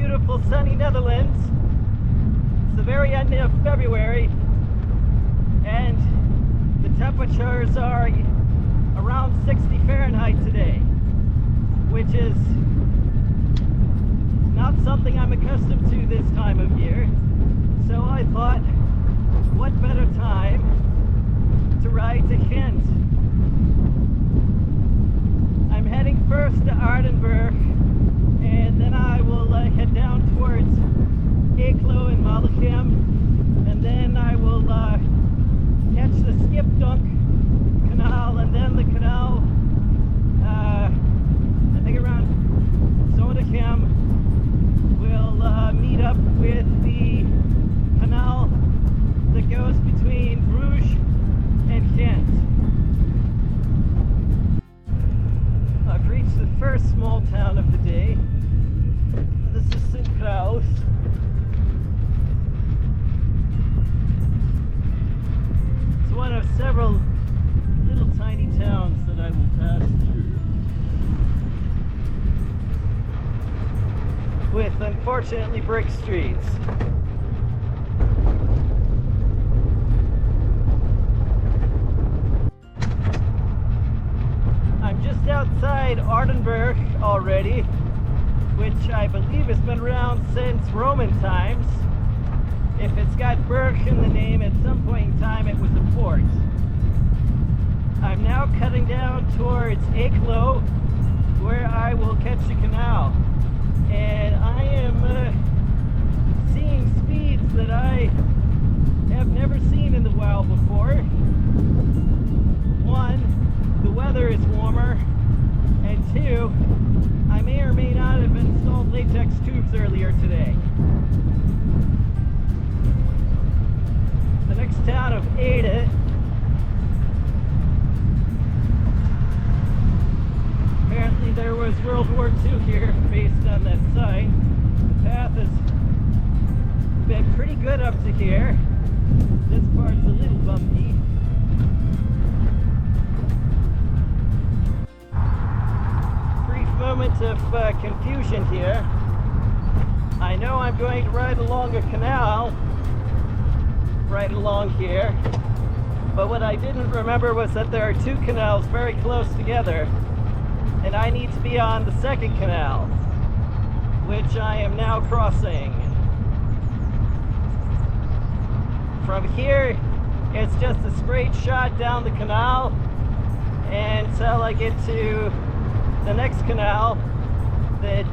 beautiful sunny Netherlands. It's the very end of February and the temperatures are around 60 Fahrenheit today, which is not something I'm accustomed to this time of year. So I thought, what better time to ride to Ghent. I'm heading first to Aardenburg, and then I will head down towards Eeklo and Belgium, and then I will catch the Skipdunk Canal, and then the canal, I think around Zonegem, will meet up with the canal that goes between Bruges and Ghent. I've reached the first small town of the day. This is St. Kraus. It's one of several little tiny towns that I will pass through, with unfortunately brick streets. I'm just outside Aardenburg already, which I believe has been around since Roman times. If it's got Berg in the name, at some point in time it was a port. I'm now cutting down towards Eeklo, where I will catch the canal. And I am seeing speeds that I have never seen in the wild before. One, the weather is warmer, and two, I may or may not have installed latex tubes earlier today. The next town of Ede. Apparently there was World War II here, based on that sign. The path has been pretty good up to here. This part's a little bumpy. Brief moment of confusion here. I know I'm going to ride along a canal right along here, but what I didn't remember was that there are two canals very close together, and I need to be on the second canal, which I am now crossing. From here, it's just a straight shot down the canal until I get to the next canal that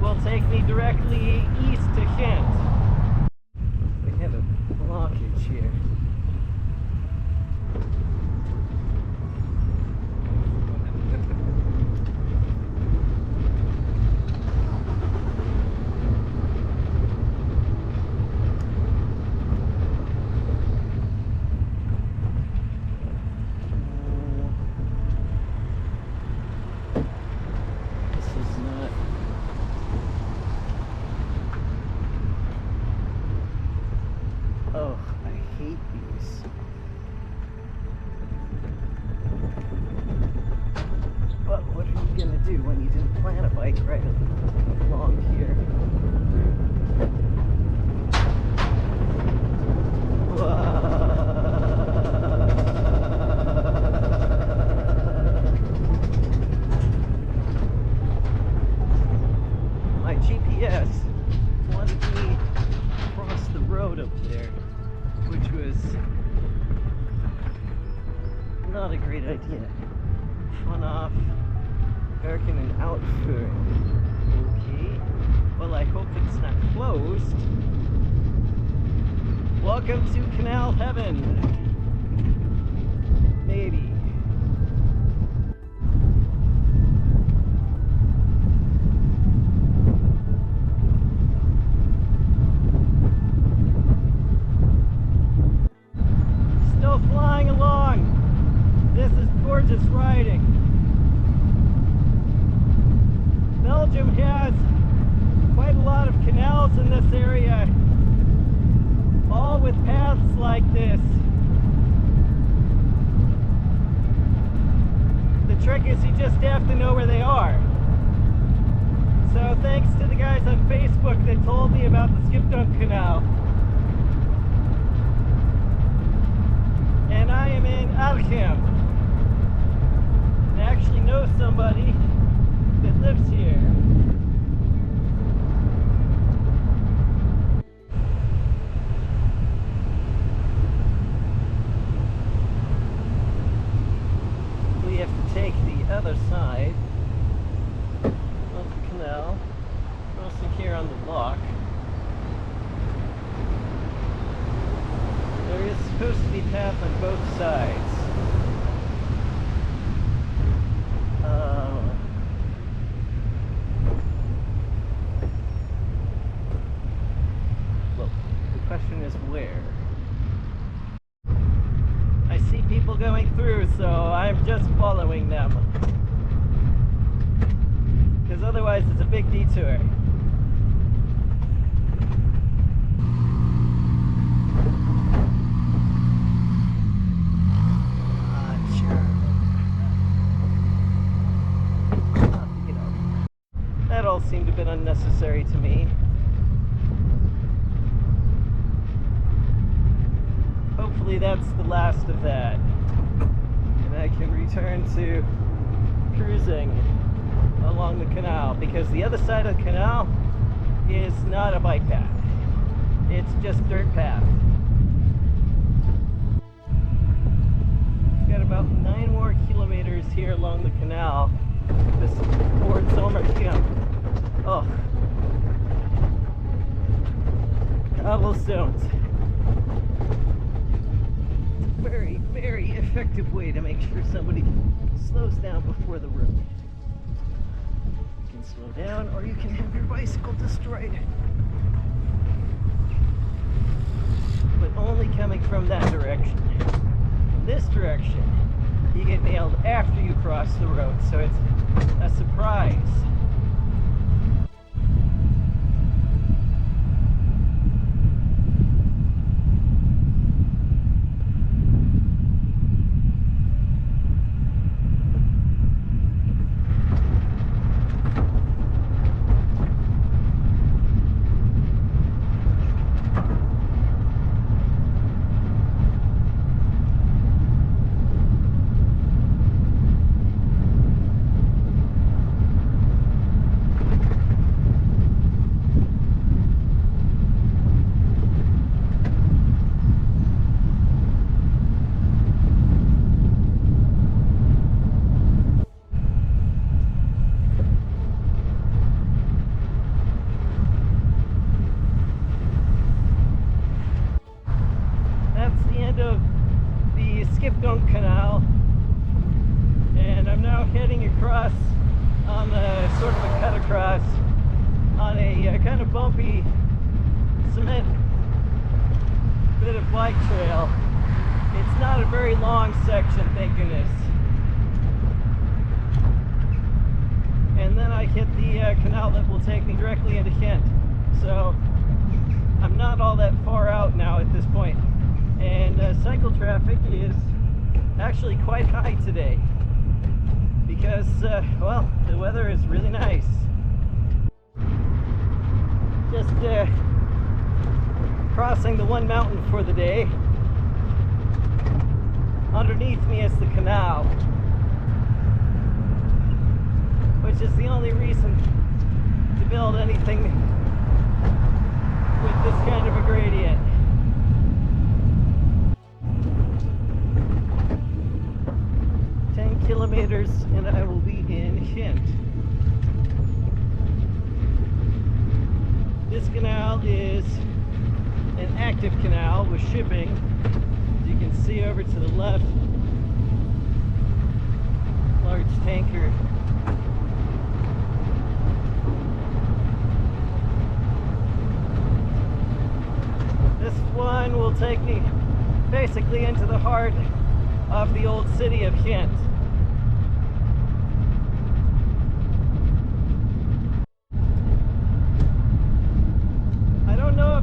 will take me directly east to Ghent. We have a blockage here. Oh, I hate these. But what are you gonna do when you didn't plan a bike right along here? My GPS wanted me across the road up there, which was not a great idea. Fun off, Bergen and Outford. Okay, well I hope it's not closed. Welcome to Canal Heaven. Maybe. Flying along. This is gorgeous riding. Belgium has quite a lot of canals in this area, all with paths like this. The trick is you just have to know where they are. So thanks to the guys on Facebook that told me about the Skipdunk Canal. And I am in Arnhem. And I actually know somebody that lives here. We have to take the other side of the canal, crossing here on the lock. There is supposed to be path on both sides. Well, the question is where? I see people going through, so I'm just following them. Because otherwise it's a big detour. That all seemed a bit unnecessary to me. Hopefully that's the last of that, and I can return to cruising along the canal, because the other side of the canal is not a bike path, it's just dirt path. We've got about 9 more kilometers here along the canal. This Fort Zomer camp. Oh, cobblestones. Very, very effective way to make sure somebody slows down before the road. You can slow down, or you can have your bicycle destroyed. But only coming from that direction. From this direction, you get nailed after you cross the road, so it's a surprise. Of the Skipdunk Canal, and I'm now heading across on a sort of a cut across on a kind of bumpy cement bit of bike trail. It's not a very long section, thank goodness. And then I hit the canal that will take me directly into Ghent, so I'm not all that far out now at this point. And cycle traffic is actually quite high today because, well, the weather is really nice. Just crossing the one mountain for the day. Underneath me is the canal, which is the only reason to build anything with this kind of a gradient. Kilometers and I will be in Ghent. This canal is an active canal with shipping. As you can see over to the left, large tanker. This one will take me basically into the heart of the old city of Ghent.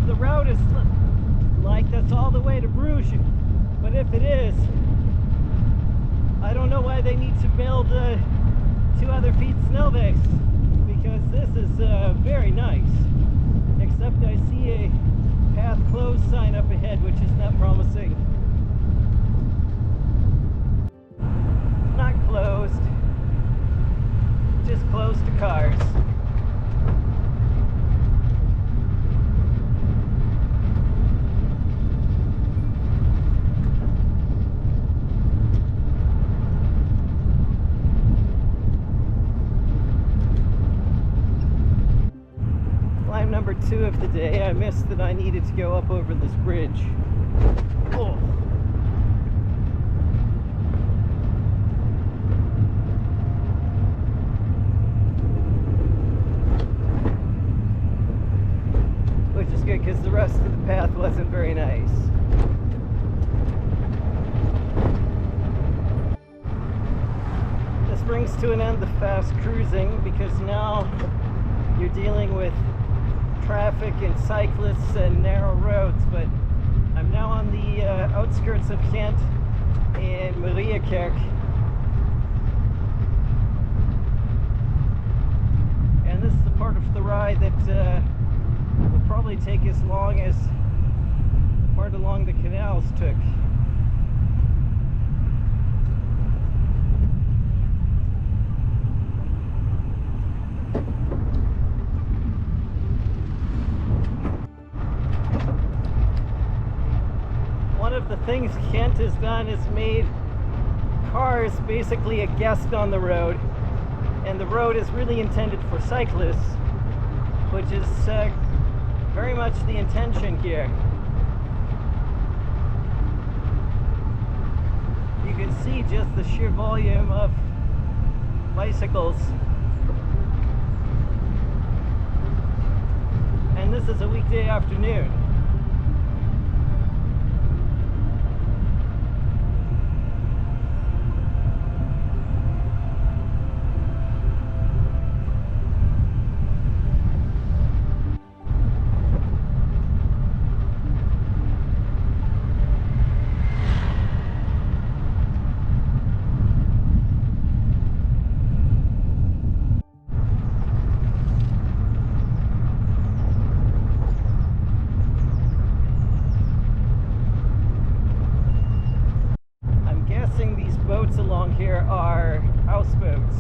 The route is like that's all the way to Bruges, but if it is, I don't know why they need to build 2 other feet Snelwegs, because this is very nice. Except I see a path closed sign up ahead, which is not promising. Not closed, just closed to cars. Climb number 2 of the day. I missed that I needed to go up over this bridge. Oh. Which is good because the rest of the path wasn't very nice. This brings to an end the fast cruising because now you're dealing with traffic and cyclists and narrow roads, but I'm now on the outskirts of Ghent in Mariakerk. And this is the part of the ride that will probably take as long as the part along the canals took. One of the things Ghent has done is made cars basically a guest on the road, and the road is really intended for cyclists, which is very much the intention here. You can see just the sheer volume of bicycles. And this is a weekday afternoon. Boats along here are houseboats.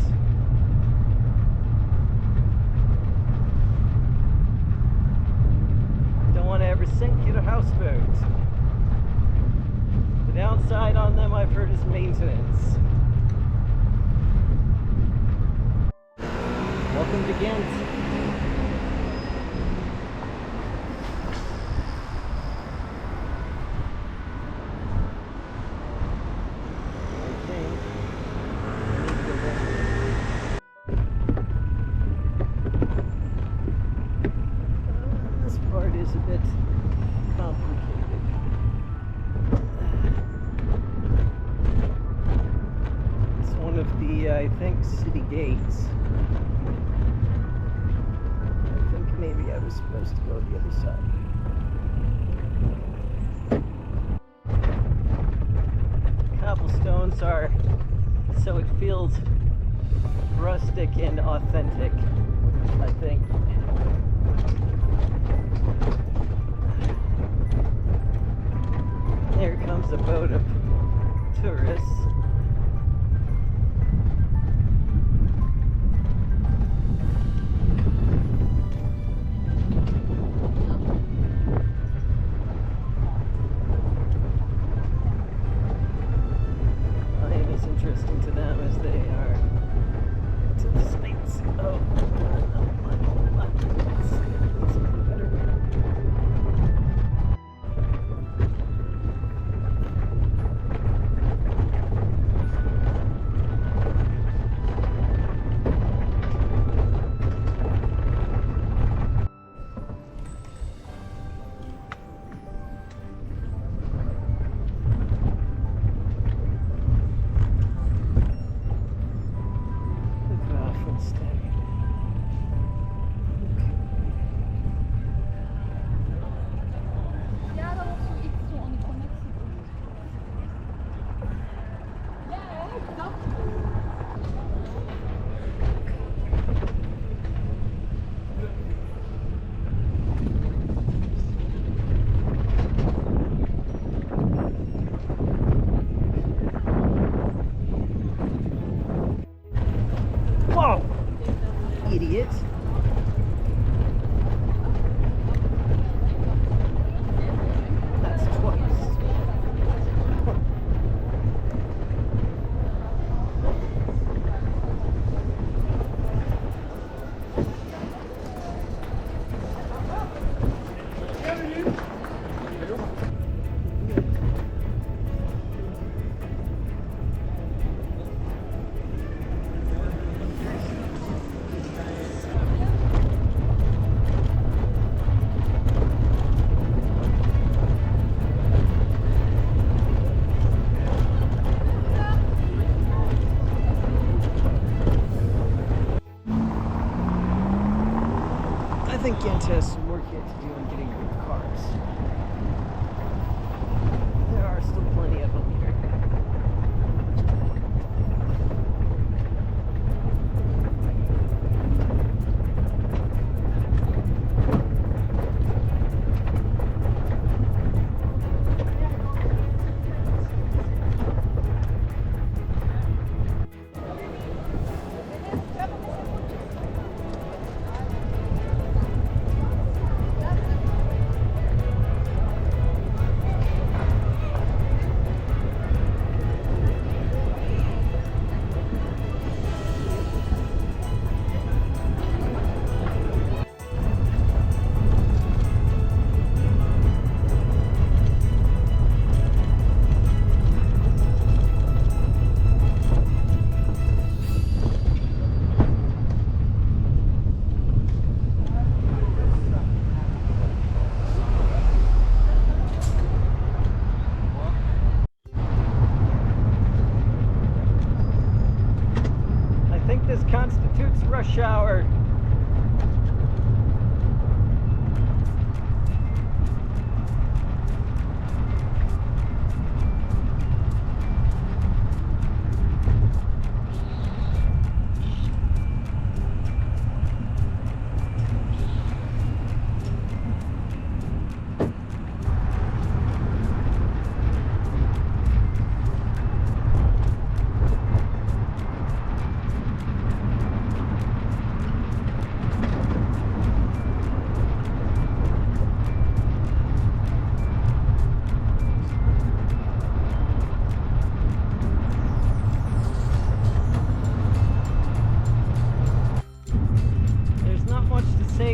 Don't want to ever sink, get a houseboat. The downside on them, I've heard, is maintenance. Welcome to Ghent. Is a bit complicated. It's one of the, I think, city gates. I think maybe I was supposed to go the other side. Cobblestones are, so it feels rustic and authentic, I think. There comes a boat of tourists. I am as interesting to them as they are to the States. Oh,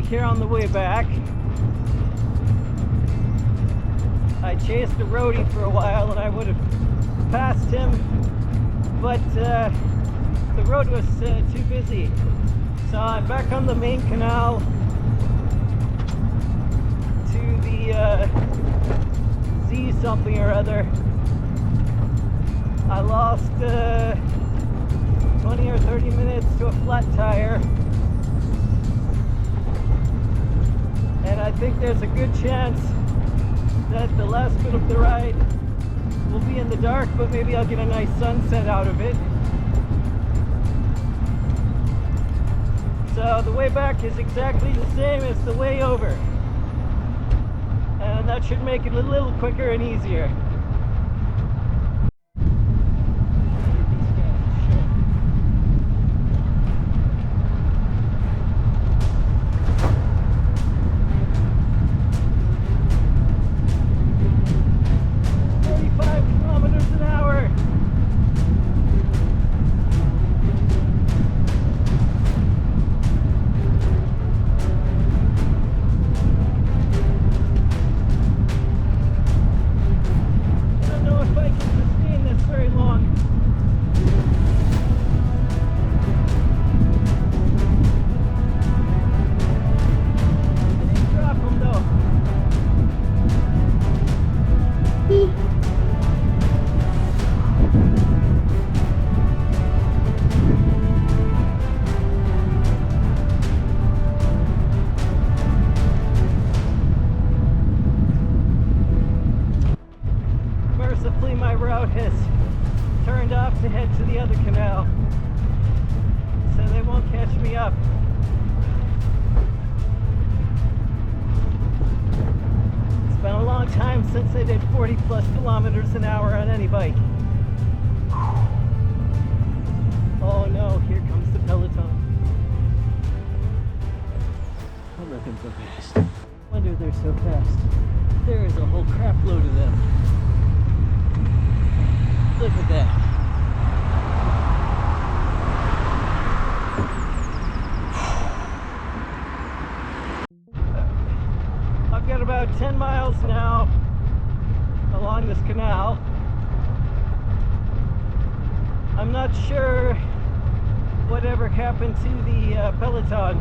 here on the way back. I chased a roadie for a while and I would have passed him, but the road was too busy. So I'm back on the main canal to the Z something or other. I lost 20 or 30 minutes to a flat tire. And I think there's a good chance that the last bit of the ride will be in the dark, but maybe I'll get a nice sunset out of it. So the way back is exactly the same as the way over. And that should make it a little quicker and easier. Mercifully, my route has turned off to head to the other canal, so they won't catch me up. It's been a long time since I did 40+ kilometers an hour on any bike. Oh no, here comes the peloton. Oh, looking so fast. Wonder they're so fast. There is a whole crap load of them. Look at that. I've got about 10 miles now along this canal. I'm not sure whatever happened to the peloton.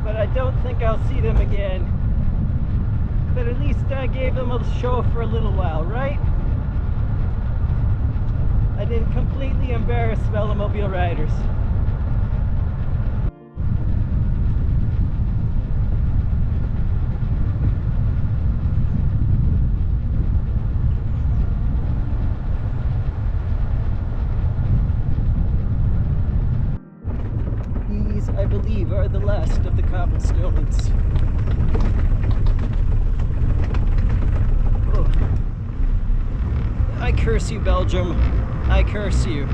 But I don't think I'll see them again. But at least I gave them a show for a little while, right? I didn't completely embarrass velomobile riders. These, I believe, are the last of the cobblestones. I curse you, Belgium. I curse you.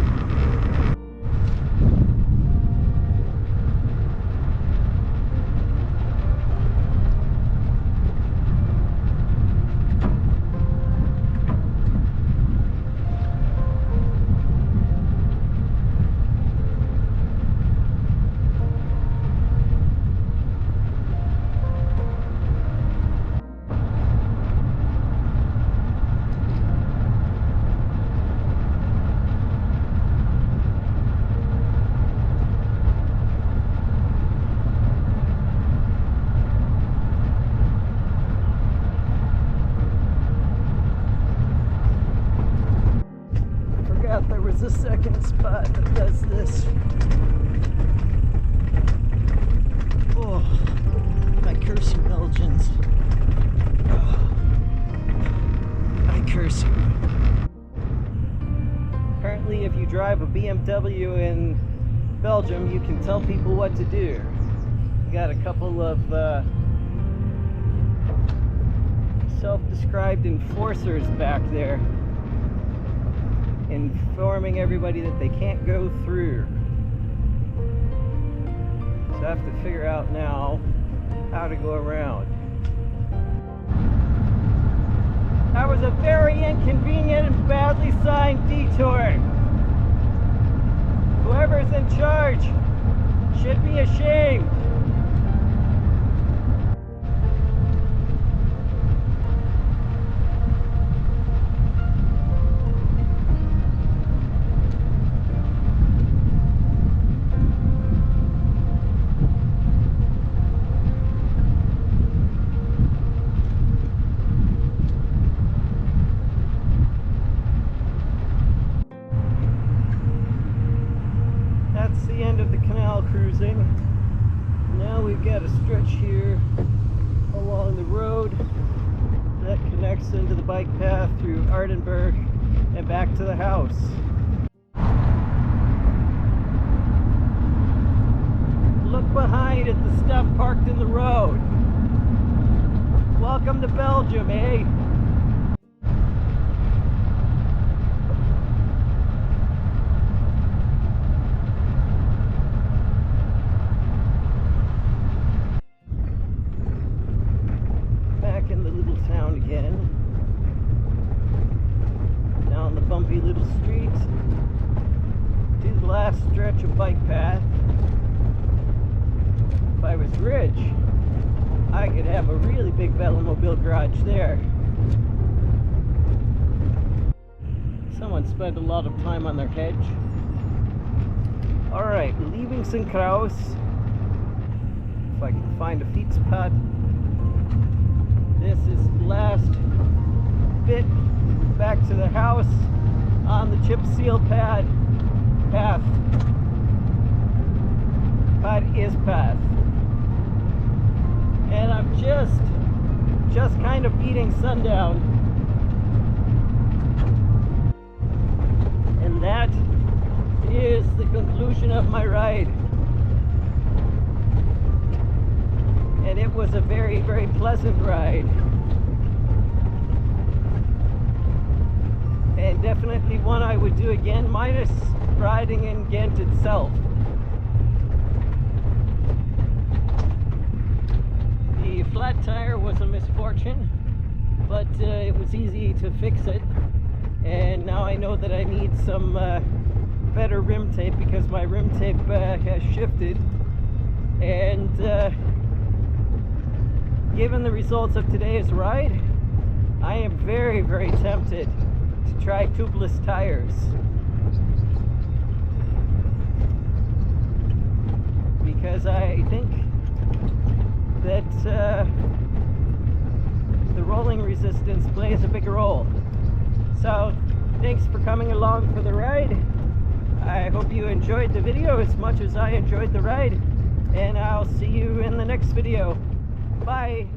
There was a second spot that does this. Oh, I curse you, Belgians. Oh, I curse you. Apparently, if you drive a BMW in Belgium, you can tell people what to do. You got a couple of self-described enforcers back there, informing everybody that they can't go through. So I have to figure out now how to go around. That was a very inconvenient and badly signed detour. Whoever's in charge should be ashamed. That's the end of the canal cruising. Now we've got a stretch here along the road that connects into the bike path through Ardenberg and back to the house. Look behind at the stuff parked in the road. Welcome to Belgium, eh? In the little town again, down the bumpy little street to the last stretch of bike path. If I was rich, I could have a really big velomobile garage there. Someone spent a lot of time on their hedge. Alright, leaving St. Kraus. If I can find a feet spot. This is the last bit back to the house on the chip seal path. Path is path. And I'm just kind of beating sundown. And that is the conclusion of my ride. And it was a very, very pleasant ride. And definitely one I would do again, minus riding in Ghent itself. The flat tire was a misfortune, but it was easy to fix it. And now I know that I need some better rim tape because my rim tape has shifted. And given the results of today's ride, I am very, very tempted to try tubeless tires. Because I think that the rolling resistance plays a big role. So, thanks for coming along for the ride. I hope you enjoyed the video as much as I enjoyed the ride. And I'll see you in the next video. Bye.